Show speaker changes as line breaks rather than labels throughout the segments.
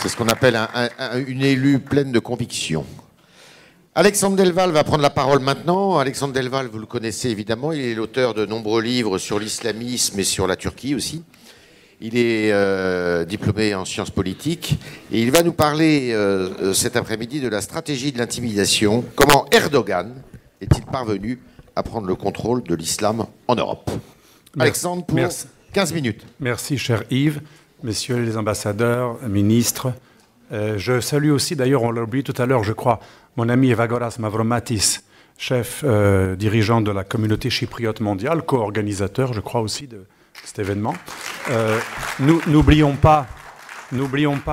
C'est ce qu'on appelle une élue pleine de conviction. Alexandre Delval va prendre la parole maintenant. Alexandre Delval, vous le connaissez évidemment, il est l'auteur de nombreux livres sur l'islamisme et sur la Turquie aussi. Il est diplômé en sciences politiques et il va nous parler cet après-midi de la stratégie de l'intimidation. Comment Erdogan est-il parvenu à prendre le contrôle de l'islam en Europe? Alexandre, pour 15 minutes.
Merci, cher Yves, messieurs les ambassadeurs, ministres. Je salue aussi, d'ailleurs, on l'a oublié tout à l'heure, je crois, mon ami Evagoras Mavromatis, chef dirigeant de la communauté chypriote mondiale, co-organisateur, je crois aussi, de cet événement. N'oublions pas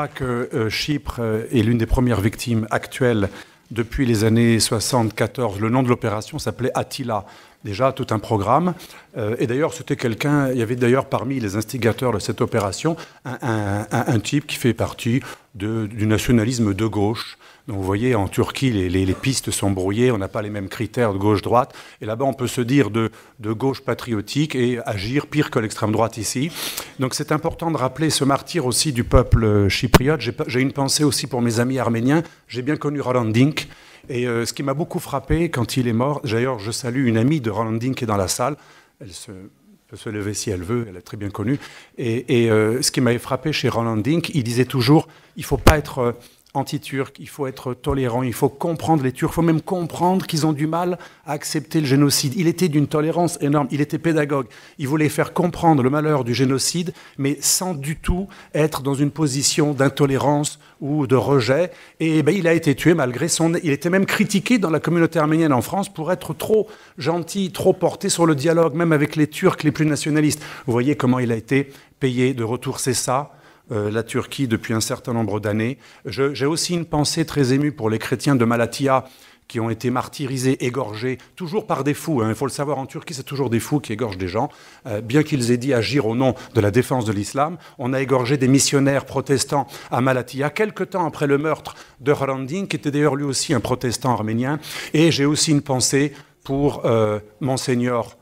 que Chypre est l'une des premières victimes actuelles depuis les années 74. Le nom de l'opération s'appelait Attila. Déjà, tout un programme. Et d'ailleurs, c'était quelqu'un, il y avait d'ailleurs parmi les instigateurs de cette opération un type qui fait partie du nationalisme de gauche. Donc vous voyez, en Turquie, les pistes sont brouillées, on n'a pas les mêmes critères de gauche-droite. Et là-bas, on peut se dire de gauche patriotique et agir pire que l'extrême droite ici. Donc c'est important de rappeler ce martyr aussi du peuple chypriote. J'ai une pensée aussi pour mes amis arméniens. J'ai bien connu Roland Dink. Et ce qui m'a beaucoup frappé quand il est mort, d'ailleurs je salue une amie de Roland Dink qui est dans la salle, elle peut se lever si elle veut, elle est très bien connue, et ce qui m'avait frappé chez Roland Dink, il disait toujours, il ne faut pas être anti-turc, il faut être tolérant, il faut comprendre les Turcs, il faut même comprendre qu'ils ont du mal à accepter le génocide. Il était d'une tolérance énorme, il était pédagogue, il voulait faire comprendre le malheur du génocide, mais sans du tout être dans une position d'intolérance ou de rejet. Et ben, il a été tué malgré son... Il était même critiqué dans la communauté arménienne en France pour être trop gentil, trop porté sur le dialogue, même avec les Turcs les plus nationalistes. Vous voyez comment il a été payé de retour, c'est ça la Turquie depuis un certain nombre d'années. J'ai aussi une pensée très émue pour les chrétiens de Malatya qui ont été martyrisés, égorgés, toujours par des fous. Il faut le savoir, en Turquie, c'est toujours des fous qui égorgent des gens. Bien qu'ils aient dit agir au nom de la défense de l'islam, on a égorgé des missionnaires protestants à Malatya, quelque temps après le meurtre de Hrant Dink, qui était d'ailleurs lui aussi un protestant arménien. Et j'ai aussi une pensée pour Monseigneur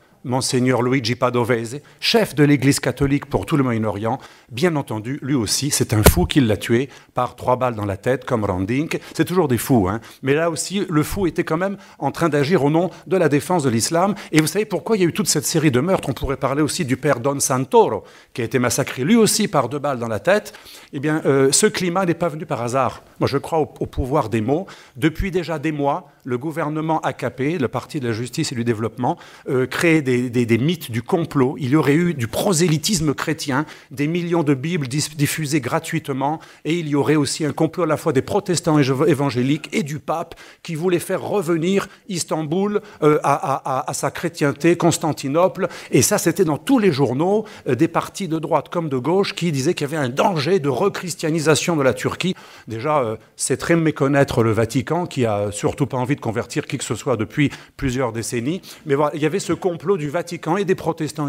Luigi Padovese, chef de l'Église catholique pour tout le Moyen-Orient. Bien entendu, lui aussi, c'est un fou qui l'a tué par 3 balles dans la tête, comme Hrant Dink. C'est toujours des fous, hein. Mais là aussi, le fou était quand même en train d'agir au nom de la défense de l'islam. Et vous savez pourquoi il y a eu toute cette série de meurtres? On pourrait parler aussi du père Don Santoro, qui a été massacré lui aussi par 2 balles dans la tête. Eh bien, ce climat n'est pas venu par hasard. Moi, je crois au pouvoir des mots. Depuis déjà des mois, le gouvernement AKP, le Parti de la Justice et du Développement, crée des mythes du complot. Il y aurait eu du prosélytisme chrétien, des millions de Bibles diffusées gratuitement, et il y aurait aussi un complot à la fois des protestants évangéliques et du pape qui voulait faire revenir Istanbul à sa chrétienté, Constantinople. Et ça, c'était dans tous les journaux, des partis de droite comme de gauche qui disaient qu'il y avait un danger de rechristianisation de la Turquie. Déjà, c'est très méconnaître le Vatican, qui a surtout pas envie de convertir qui que ce soit depuis plusieurs décennies. Mais voilà, il y avait ce complot du Vatican et des protestants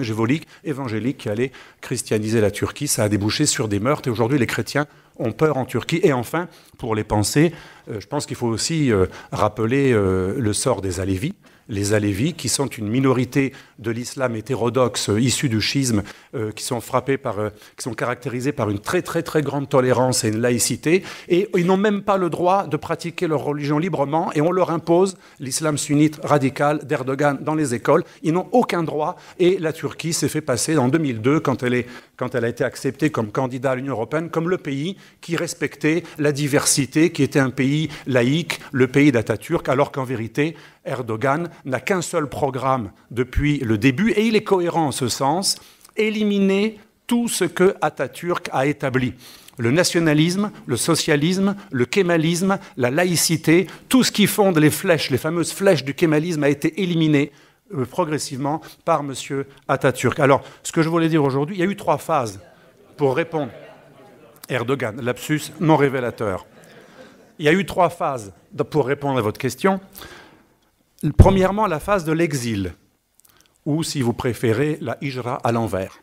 évangéliques qui allaient christianiser la Turquie. Ça a débouché sur des meurtres et aujourd'hui les chrétiens ont peur en Turquie. Et enfin, pour les pensées, je pense qu'il faut aussi rappeler le sort des Alévis. Les Alévis, qui sont une minorité de l'islam hétérodoxe issue du schisme, qui sont qui sont caractérisés par une très très très grande tolérance et une laïcité, et ils n'ont même pas le droit de pratiquer leur religion librement, et on leur impose l'islam sunnite radical d'Erdogan dans les écoles. Ils n'ont aucun droit, et la Turquie s'est fait passer en 2002, quand elle a été acceptée comme candidat à l'Union européenne, comme le pays qui respectait la diversité, qui était un pays laïque, le pays d'Atatürk, alors qu'en vérité, Erdogan n'a qu'un seul programme depuis le début, et il est cohérent en ce sens, éliminer tout ce que Atatürk a établi. Le nationalisme, le socialisme, le kémalisme, la laïcité, tout ce qui fonde les fameuses flèches du kémalisme a été éliminé progressivement par M. Atatürk. Alors, ce que je voulais dire aujourd'hui, il y a eu 3 phases pour répondre. Erdogan, lapsus non révélateur. Il y a eu 3 phases pour répondre à votre question. Premièrement, la phase de l'exil, ou si vous préférez, la hijra à l'envers.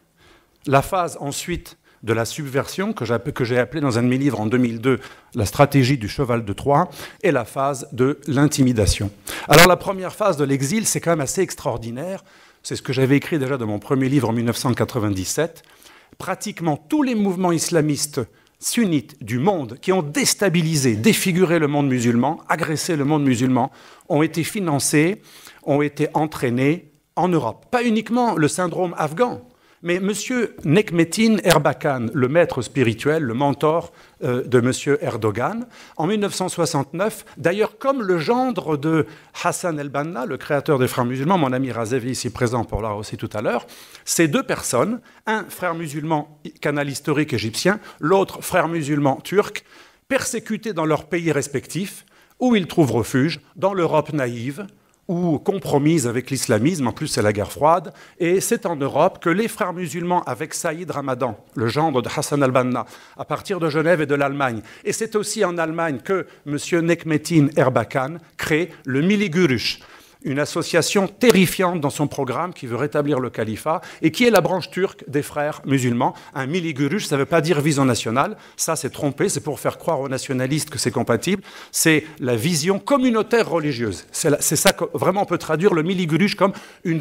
La phase ensuite de la subversion, que j'ai appelée dans un de mes livres en 2002, la stratégie du cheval de Troie, et la phase de l'intimidation. Alors la première phase de l'exil, c'est quand même assez extraordinaire. C'est ce que j'avais écrit déjà dans mon premier livre en 1997. Pratiquement tous les mouvements islamistes sunnites du monde qui ont déstabilisé, défiguré le monde musulman, agressé le monde musulman, ont été financés, ont été entraînés en Europe. Pas uniquement le syndrome afghan, mais M. Nekmettin Erbakan, le maître spirituel, le mentor de M. Erdogan, en 1969, d'ailleurs comme le gendre de Hassan el-Banna, le créateur des Frères musulmans, mon ami Razevi ici présent pour l'avoir aussi tout à l'heure, ces deux personnes, un frère musulman canal historique égyptien, l'autre frère musulman turc, persécutés dans leurs pays respectifs, où ils trouvent refuge, dans l'Europe naïve, ou compromise avec l'islamisme, en plus c'est la guerre froide, et c'est en Europe que les frères musulmans, avec Saïd Ramadan, le gendre de Hassan al-Banna, à partir de Genève et de l'Allemagne, et c'est aussi en Allemagne que M. Nekmettin Erbakan crée le Milli Görüş, une association terrifiante dans son programme qui veut rétablir le califat et qui est la branche turque des frères musulmans. Un Milli Görüş, ça ne veut pas dire vision nationale, ça c'est trompé, c'est pour faire croire aux nationalistes que c'est compatible, c'est la vision communautaire religieuse. C'est ça que vraiment on peut traduire le Milli Görüş comme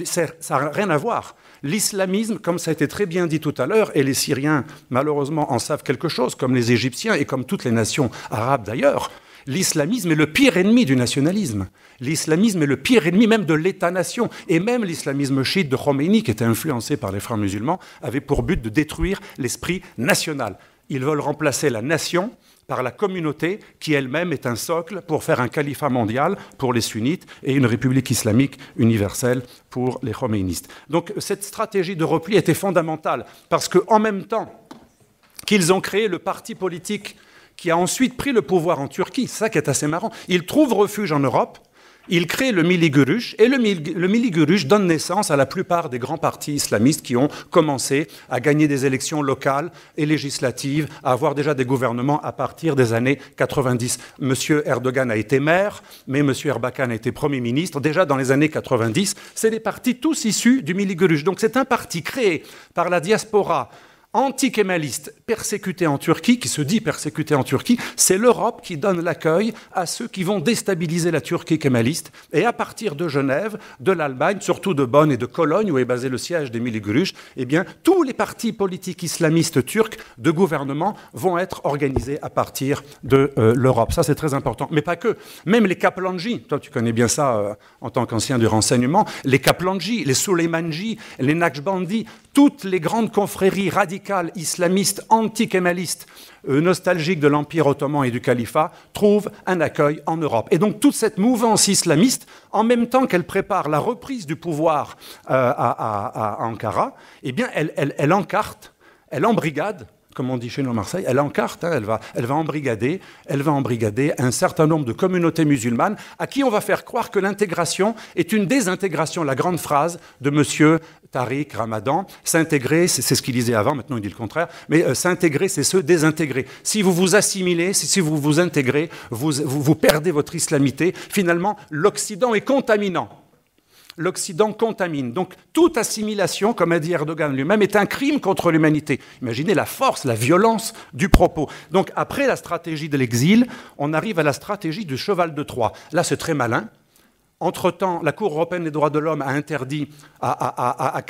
ça n'a rien à voir. L'islamisme, comme ça a été très bien dit tout à l'heure, et les Syriens malheureusement en savent quelque chose, comme les Égyptiens et comme toutes les nations arabes d'ailleurs, l'islamisme est le pire ennemi du nationalisme. L'islamisme est le pire ennemi même de l'État-nation. Et même l'islamisme chiite de Khomeini, qui était influencé par les frères musulmans, avait pour but de détruire l'esprit national. Ils veulent remplacer la nation par la communauté qui elle-même est un socle pour faire un califat mondial pour les sunnites et une république islamique universelle pour les khoméinistes. Donc cette stratégie de repli était fondamentale parce qu'en même temps qu'ils ont créé le parti politique qui a ensuite pris le pouvoir en Turquie, c'est ça qui est assez marrant, ils trouvent refuge en Europe, ils créent le Milli Görüş, et le Milli Görüş donne naissance à la plupart des grands partis islamistes qui ont commencé à gagner des élections locales et législatives, à avoir déjà des gouvernements à partir des années 90. M. Erdogan a été maire, mais M. Erbakan a été Premier ministre. Déjà dans les années 90, c'est des partis tous issus du Milli Görüş. Donc c'est un parti créé par la diaspora anti-kémaliste persécuté en Turquie, qui se dit persécuté en Turquie, c'est l'Europe qui donne l'accueil à ceux qui vont déstabiliser la Turquie kémaliste. Et à partir de Genève, de l'Allemagne, surtout de Bonn et de Cologne, où est basé le siège des Milli Görüş, eh bien, tous les partis politiques islamistes turcs de gouvernement vont être organisés à partir de l'Europe. Ça, c'est très important. Mais pas que. Même les Kaplanji, toi tu connais bien ça en tant qu'ancien du renseignement, les Kaplanji, les Soleimanji, les Naqshbandi, toutes les grandes confréries radicales islamistes anti-kémalistes nostalgiques de l'Empire ottoman et du califat trouvent un accueil en Europe. Et donc toute cette mouvance islamiste, en même temps qu'elle prépare la reprise du pouvoir à Ankara, eh bien elle encarte, elle embrigade, comme on dit chez nous à Marseille, elle encarte, hein, elle va embrigader un certain nombre de communautés musulmanes à qui on va faire croire que l'intégration est une désintégration, la grande phrase de M. Tariq Ramadan, s'intégrer, c'est ce qu'il disait avant, maintenant il dit le contraire, mais s'intégrer, c'est se désintégrer. Si vous vous assimilez, si vous vous intégrez, vous perdez votre islamité. Finalement, l'Occident est contaminant. L'Occident contamine. Donc, toute assimilation, comme a dit Erdogan lui-même, est un crime contre l'humanité. Imaginez la force, la violence du propos. Donc, après la stratégie de l'exil, on arrive à la stratégie du cheval de Troie. Là, c'est très malin. Entre-temps, la Cour européenne des droits de l'homme a interdit, a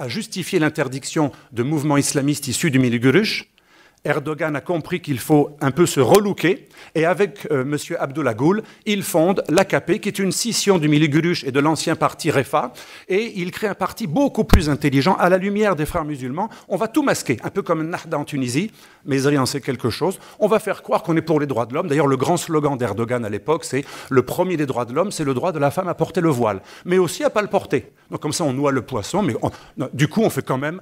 justifié l'interdiction de mouvements islamistes issus du Milli Görüş. Erdogan a compris qu'il faut un peu se relooker et avec M. Abdullah Gül, il fonde l'AKP qui est une scission du Milli Görüş et de l'ancien parti Refah et il crée un parti beaucoup plus intelligent à la lumière des frères musulmans. On va tout masquer, un peu comme Nahda en Tunisie, Mezri en sait quelque chose. On va faire croire qu'on est pour les droits de l'homme. D'ailleurs, le grand slogan d'Erdogan à l'époque, c'est le premier des droits de l'homme, c'est le droit de la femme à porter le voile, mais aussi à ne pas le porter. Donc comme ça, on noie le poisson, mais du coup, on fait quand même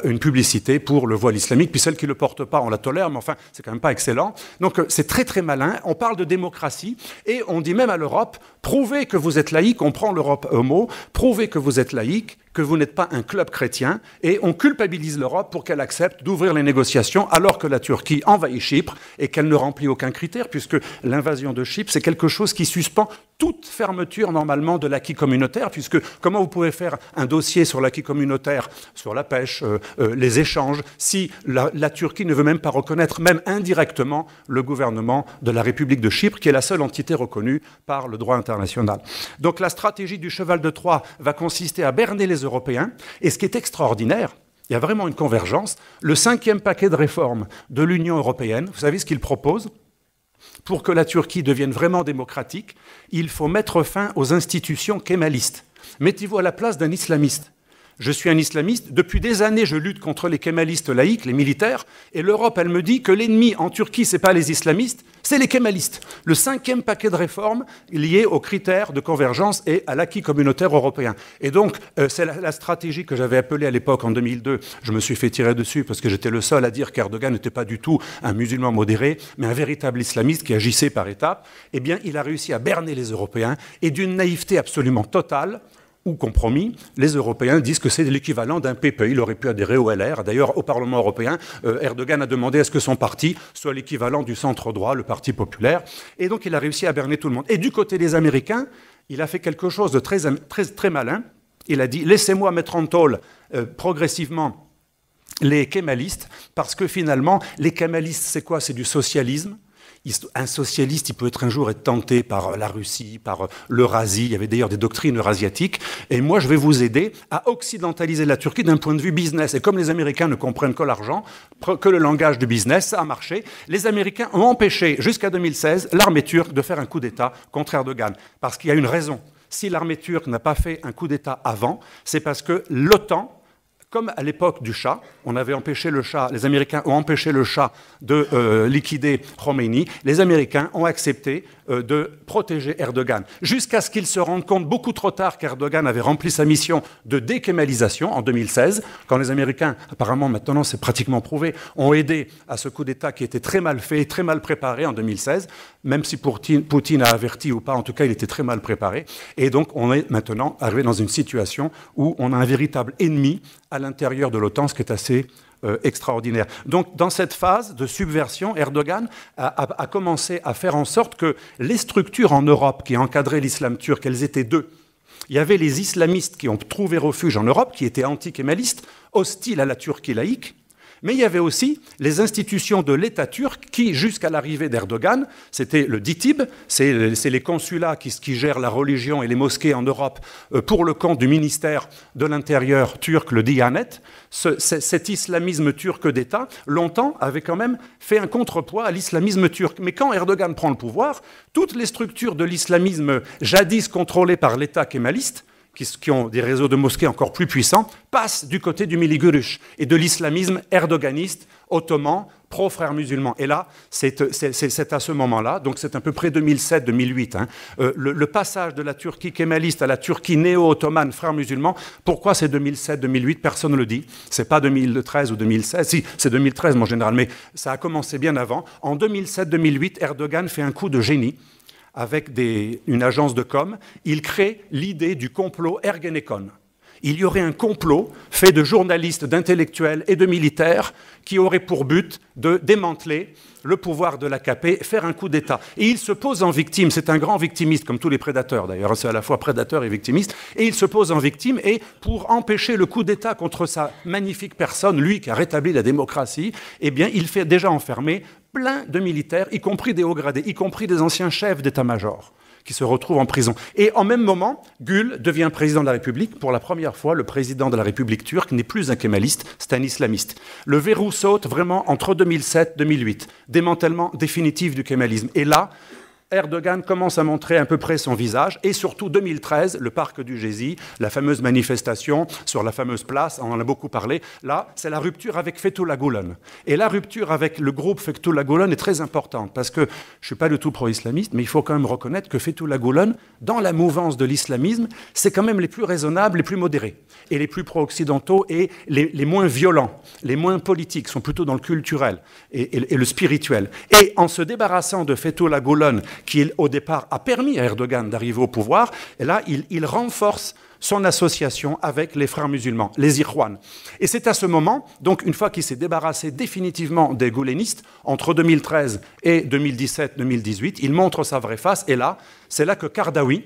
une publicité pour le voile islamique, puis celle qui ne le porte pas, on la tolère, mais enfin, c'est quand même pas excellent. Donc, c'est très, très malin. On parle de démocratie et on dit même à l'Europe, prouvez que vous êtes laïque, on prend l'Europe au mot, prouvez que vous êtes laïque, que vous n'êtes pas un club chrétien, et on culpabilise l'Europe pour qu'elle accepte d'ouvrir les négociations alors que la Turquie envahit Chypre et qu'elle ne remplit aucun critère, puisque l'invasion de Chypre, c'est quelque chose qui suspend toute fermeture normalement de l'acquis communautaire, puisque comment vous pouvez faire un dossier sur l'acquis communautaire, sur la pêche, les échanges, si la Turquie ne veut même pas reconnaître, même indirectement, le gouvernement de la République de Chypre, qui est la seule entité reconnue par le droit international. Donc la stratégie du cheval de Troie va consister à berner les Européens, et ce qui est extraordinaire, Il y a vraiment une convergence. Le 5e paquet de réformes de l'Union européenne, vous savez ce qu'il propose ? Pour que la Turquie devienne vraiment démocratique, il faut mettre fin aux institutions kémalistes. Mettez-vous à la place d'un islamiste. Je suis un islamiste. Depuis des années, je lutte contre les kémalistes laïcs, les militaires. Et l'Europe, elle me dit que l'ennemi en Turquie, ce n'est pas les islamistes, c'est les kémalistes. Le 5e paquet de réformes lié aux critères de convergence et à l'acquis communautaire européen. Et donc, c'est la stratégie que j'avais appelée à l'époque, en 2002. Je me suis fait tirer dessus parce que j'étais le seul à dire qu'Erdogan n'était pas du tout un musulman modéré, mais un véritable islamiste qui agissait par étapes. Eh bien, il a réussi à berner les Européens et d'une naïveté absolument totale, ou compromis, les Européens disent que c'est l'équivalent d'un PPE. Il aurait pu adhérer au LR. D'ailleurs, au Parlement européen, Erdogan a demandé à ce que son parti soit l'équivalent du centre-droit, le Parti populaire. Et donc, il a réussi à berner tout le monde. Et du côté des Américains, il a fait quelque chose de très malin. Il a dit « Laissez-moi mettre en tôle progressivement les kémalistes, parce que finalement, les kémalistes, c'est quoi? C'est du socialisme. Un socialiste, il peut un jour être tenté par la Russie, par l'Eurasie. Il y avait d'ailleurs des doctrines eurasiatiques. Et moi, je vais vous aider à occidentaliser la Turquie d'un point de vue business. Et comme les Américains ne comprennent que l'argent, que le langage du business, ça a marché. Les Américains ont empêché, jusqu'à 2016, l'armée turque de faire un coup d'État contre Erdogan. Parce qu'il y a une raison. Si l'armée turque n'a pas fait un coup d'État avant, c'est parce que l'OTAN, comme à l'époque du Shah, on avait empêché le Shah, les Américains ont empêché le Shah de liquider Khomeini, les Américains ont accepté de protéger Erdogan, jusqu'à ce qu'ils se rendent compte beaucoup trop tard qu'Erdogan avait rempli sa mission de dékémalisation en 2016, quand les Américains, apparemment maintenant c'est pratiquement prouvé, ont aidé à ce coup d'État qui était très mal fait, très mal préparé en 2016, même si Poutine a averti ou pas, en tout cas il était très mal préparé, et donc on est maintenant arrivé dans une situation où on a un véritable ennemi à l'intérieur de l'OTAN, ce qui est assez extraordinaire. Donc, dans cette phase de subversion, Erdogan a commencé à faire en sorte que les structures en Europe qui encadraient l'islam turc, elles étaient deux. Il y avait les islamistes qui ont trouvé refuge en Europe, qui étaient anti-kémalistes, hostiles à la Turquie laïque, mais il y avait aussi les institutions de l'État turc qui, jusqu'à l'arrivée d'Erdogan, c'était le DİTİB, c'est les consulats qui gèrent la religion et les mosquées en Europe pour le compte du ministère de l'Intérieur turc, le Diyanet. Cet islamisme turc d'État, longtemps, avait quand même fait un contrepoids à l'islamisme turc. Mais quand Erdogan prend le pouvoir, toutes les structures de l'islamisme jadis contrôlées par l'État kémaliste, qui ont des réseaux de mosquées encore plus puissants, passent du côté du Millî Görüş et de l'islamisme erdoganiste, ottoman, pro-frères musulmans. Et là, c'est à ce moment-là, donc c'est à peu près 2007-2008, le passage de la Turquie kémaliste à la Turquie néo-ottomane, frères musulmans. Pourquoi c'est 2007-2008? Personne ne le dit. C'est pas 2013 ou 2016. Si, c'est 2013 en général, mais ça a commencé bien avant. En 2007-2008, Erdogan fait un coup de génie avec une agence de com, il crée l'idée du complot Ergenekon. Il y aurait un complot fait de journalistes, d'intellectuels et de militaires qui aurait pour but de démanteler le pouvoir de l'AKP, faire un coup d'État. Et il se pose en victime, c'est un grand victimiste, comme tous les prédateurs d'ailleurs, c'est à la fois prédateur et victimiste, et il se pose en victime, et pour empêcher le coup d'État contre sa magnifique personne, lui qui a rétabli la démocratie, eh bien il fait déjà enfermer plein de militaires, y compris des hauts gradés, y compris des anciens chefs d'état-major, qui se retrouvent en prison. Et en même moment, Gül devient président de la République. Pour la première fois, le président de la République turque n'est plus un kémaliste, c'est un islamiste. Le verrou saute vraiment entre 2007 et 2008. Démantèlement définitif du kémalisme. Et là, Erdogan commence à montrer à peu près son visage, et surtout 2013, le parc du Gézi, la fameuse manifestation sur la fameuse place, on en a beaucoup parlé, là, c'est la rupture avec Fethullah Gülen. Et la rupture avec le groupe Fethullah Gülen est très importante, parce que je ne suis pas du tout pro-islamiste, mais il faut quand même reconnaître que Fethullah Gülen, dans la mouvance de l'islamisme, c'est quand même les plus raisonnables, les plus modérés, et les plus pro-occidentaux, et les moins violents, les moins politiques, sont plutôt dans le culturel et le spirituel. Et en se débarrassant de Fethullah Gülen, qui au départ a permis à Erdogan d'arriver au pouvoir, et là il renforce son association avec les frères musulmans, les Ikhwan. Et c'est à ce moment, donc une fois qu'il s'est débarrassé définitivement des goulénistes, entre 2013 et 2017-2018, il montre sa vraie face, et là, c'est là que Qardawi,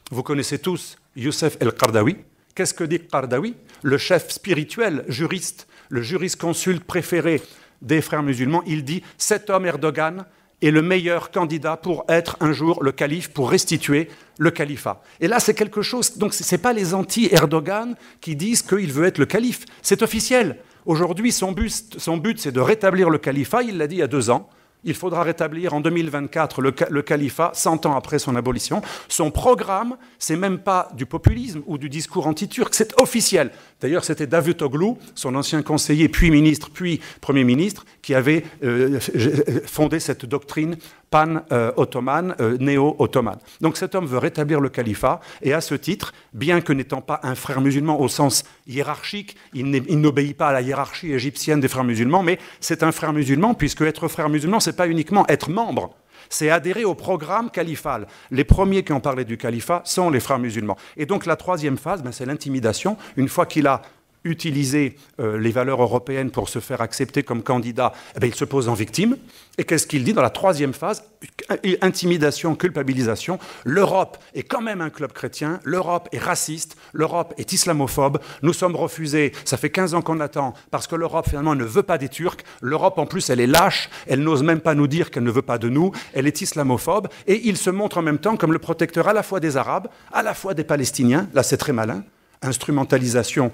vous connaissez tous Youssef el-Qardawi, qu'est-ce que dit Qardawi? Le chef spirituel, juriste, le jurisconsulte préféré des frères musulmans, il dit « Cet homme Erdogan est le meilleur candidat pour être un jour le calife, pour restituer le califat. Et là, c'est quelque chose... Donc, ce n'est pas les anti-Erdogan qui disent qu'il veut être le calife. C'est officiel. Aujourd'hui, son but, c'est de rétablir le califat. Il l'a dit il y a 2 ans. Il faudra rétablir en 2024 le califat, 100 ans après son abolition. Son programme, c'est même pas du populisme ou du discours anti-turc, c'est officiel. D'ailleurs, c'était Davutoglu, son ancien conseiller, puis ministre, puis Premier ministre, qui avait fondé cette doctrine pan-ottomane, néo-ottomane. Donc cet homme veut rétablir le califat, et à ce titre, bien que n'étant pas un frère musulman au sens hiérarchique, il n'obéit pas à la hiérarchie égyptienne des frères musulmans, mais c'est un frère musulman, puisque être frère musulman, c'est pas uniquement être membre, c'est adhérer au programme califal. Les premiers qui ont parlé du califat sont les frères musulmans. Et donc la 3e phase, c'est l'intimidation. Une fois qu'il a utilisé les valeurs européennes pour se faire accepter comme candidat, il se pose en victime. Et qu'est-ce qu'il dit dans la 3e phase? Intimidation, culpabilisation. L'Europe est quand même un club chrétien, l'Europe est raciste, l'Europe est islamophobe, nous sommes refusés, ça fait 15 ans qu'on attend, parce que l'Europe finalement ne veut pas des Turcs, l'Europe en plus elle est lâche, elle n'ose même pas nous dire qu'elle ne veut pas de nous, elle est islamophobe, et il se montre en même temps comme le protecteur à la fois des Arabes, à la fois des Palestiniens, là c'est très malin, instrumentalisation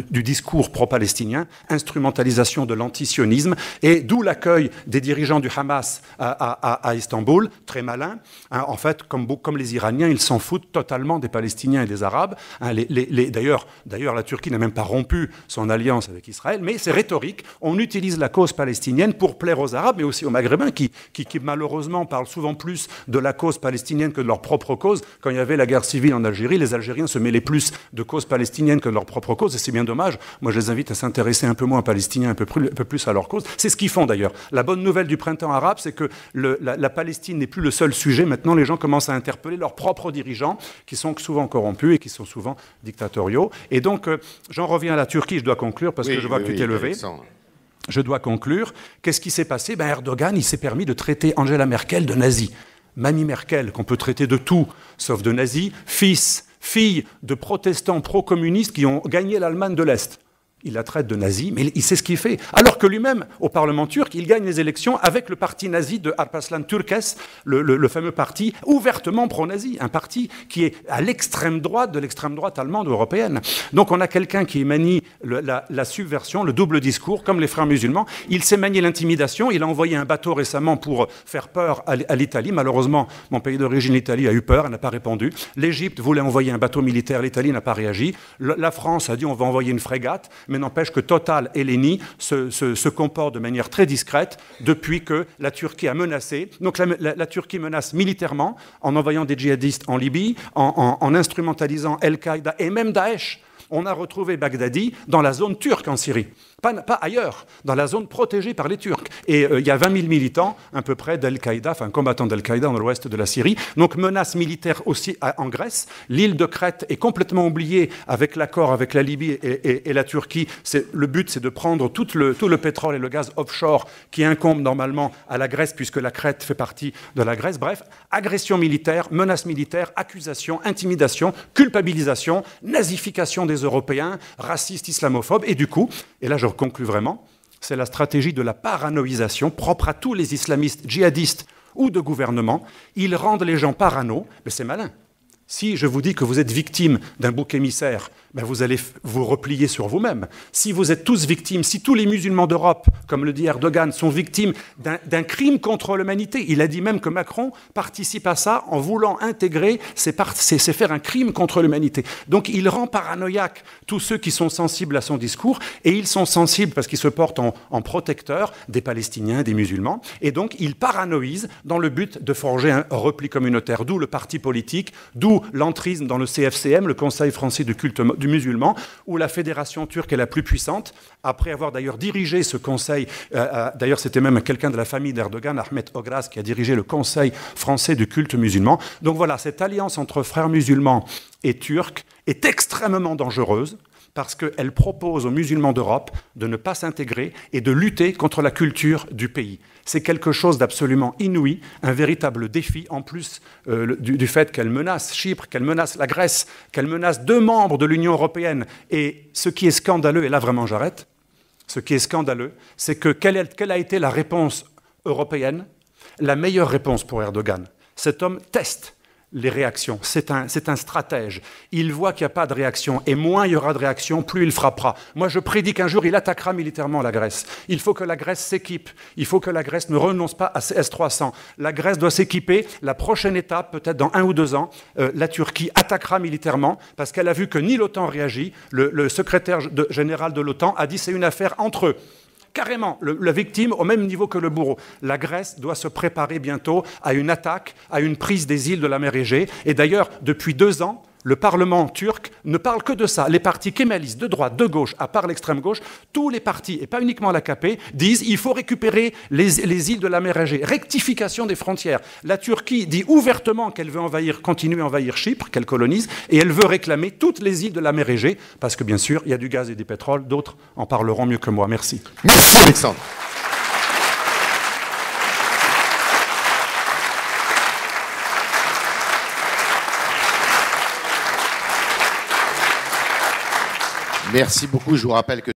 du discours pro-palestinien, instrumentalisation de l'antisionisme, et d'où l'accueil des dirigeants du Hamas à Istanbul, très malin. En fait, comme les Iraniens, ils s'en foutent totalement des Palestiniens et des Arabes. D'ailleurs, la Turquie n'a même pas rompu son alliance avec Israël, mais c'est rhétorique. On utilise la cause palestinienne pour plaire aux Arabes, mais aussi aux Maghrébins, qui malheureusement parlent souvent plus de la cause palestinienne que de leur propre cause. Quand il y avait la guerre civile en Algérie, les Algériens se mêlaient plus de causes palestiniennes que de leur propre cause, et c'est bien dommage. Moi, je les invite à s'intéresser un peu moins aux Palestiniens, un peu plus à leur cause. C'est ce qu'ils font d'ailleurs. La bonne nouvelle du printemps arabe, c'est que la Palestine n'est plus le seul sujet. Maintenant, les gens commencent à interpeller leurs propres dirigeants, qui sont souvent corrompus et qui sont souvent dictatoriaux. Et donc, j'en reviens à la Turquie, je dois conclure, parce que je vois que tu t'es levé. Je dois conclure. Qu'est-ce qui s'est passé? Erdogan, il s'est permis de traiter Angela Merkel de nazie. Mamie Merkel, qu'on peut traiter de tout, sauf de nazi, fille de protestants pro-communistes qui ont gagné l'Allemagne de l'Est. Il la traite de nazi, mais il sait ce qu'il fait. Alors que lui-même, au Parlement turc, il gagne les élections avec le parti nazi de Alparslan Türkeş, le fameux parti ouvertement pro-nazi, un parti qui est à l'extrême droite de l'extrême droite allemande ou européenne. Donc on a quelqu'un qui manie la subversion, le double discours, comme les frères musulmans. Il sait manier l'intimidation. Il a envoyé un bateau récemment pour faire peur à l'Italie. Malheureusement, mon pays d'origine, l'Italie, a eu peur, elle n'a pas répondu. L'Égypte voulait envoyer un bateau militaire, l'Italie n'a pas réagi. La France a dit on va envoyer une frégate, mais n'empêche que Total et l'ENI se comportent de manière très discrète depuis que la Turquie a menacé. Donc la Turquie menace militairement en envoyant des djihadistes en Libye, en instrumentalisant Al-Qaïda et même Daesh. On a retrouvé Baghdadi dans la zone turque en Syrie. Pas ailleurs, dans la zone protégée par les Turcs. Et il y a 20 000 militants, à peu près, d'Al-Qaïda, enfin combattants d'Al-Qaïda dans l'ouest de la Syrie. Donc menace militaire aussi en Grèce. L'île de Crète est complètement oubliée avec l'accord avec la Libye et la Turquie. Le but, c'est de prendre tout le pétrole et le gaz offshore qui incombe normalement à la Grèce, puisque la Crète fait partie de la Grèce. Bref, agression militaire, menace militaire, accusation, intimidation, culpabilisation, nazification des Européens, racistes, islamophobes. Et du coup, et là je conclue vraiment, c'est la stratégie de la paranoïsation propre à tous les islamistes, djihadistes ou de gouvernement. Ils rendent les gens parano, mais c'est malin. Si je vous dis que vous êtes victime d'un bouc émissaire, vous allez vous replier sur vous-même. Si vous êtes tous victimes, si tous les musulmans d'Europe, comme le dit Erdogan, sont victimes d'un crime contre l'humanité, il a dit même que Macron participe à ça en voulant intégrer, c'est faire un crime contre l'humanité. Donc il rend paranoïaque tous ceux qui sont sensibles à son discours, et ils sont sensibles parce qu'ils se portent en protecteurs des Palestiniens, des musulmans, et donc il paranoïse dans le but de forger un repli communautaire, d'où le parti politique, d'où l'entrisme dans le CFCM, le Conseil français du culte du musulman, où la fédération turque est la plus puissante, après avoir d'ailleurs dirigé ce conseil, d'ailleurs c'était même quelqu'un de la famille d'Erdogan, Ahmet Ograz, qui a dirigé le Conseil français du culte musulman. Donc voilà, cette alliance entre frères musulmans et turcs est extrêmement dangereuse, parce qu'elle propose aux musulmans d'Europe de ne pas s'intégrer et de lutter contre la culture du pays. C'est quelque chose d'absolument inouï, un véritable défi, en plus du fait qu'elle menace Chypre, qu'elle menace la Grèce, qu'elle menace 2 membres de l'Union européenne. Et ce qui est scandaleux, et là vraiment j'arrête, ce qui est scandaleux, c'est que quelle a été la réponse européenne? La meilleure réponse pour Erdogan. Cet homme teste les réactions. C'est un stratège. Il voit qu'il n'y a pas de réaction. Et moins il y aura de réaction, plus il frappera. Moi, je prédis qu'un jour, il attaquera militairement la Grèce. Il faut que la Grèce s'équipe. Il faut que la Grèce ne renonce pas à ses S-300. La Grèce doit s'équiper. La prochaine étape, peut-être dans 1 ou 2 ans, la Turquie attaquera militairement parce qu'elle a vu que ni l'OTAN réagit. Le secrétaire général de l'OTAN a dit c'est une affaire entre eux. Carrément, la victime au même niveau que le bourreau. La Grèce doit se préparer bientôt à une attaque, à une prise des îles de la mer Égée. Et d'ailleurs, depuis 2 ans, le Parlement turc ne parle que de ça. Les partis kémalistes, de droite, de gauche, à part l'extrême gauche, tous les partis, et pas uniquement l'AKP, disent qu'il faut récupérer les îles de la mer Égée. Rectification des frontières. La Turquie dit ouvertement qu'elle veut continuer à envahir Chypre, qu'elle colonise, et elle veut réclamer toutes les îles de la mer Égée, parce que bien sûr, il y a du gaz et du pétrole. D'autres en parleront mieux que moi. Merci.
Merci Alexandre. Merci beaucoup. Je vous rappelle que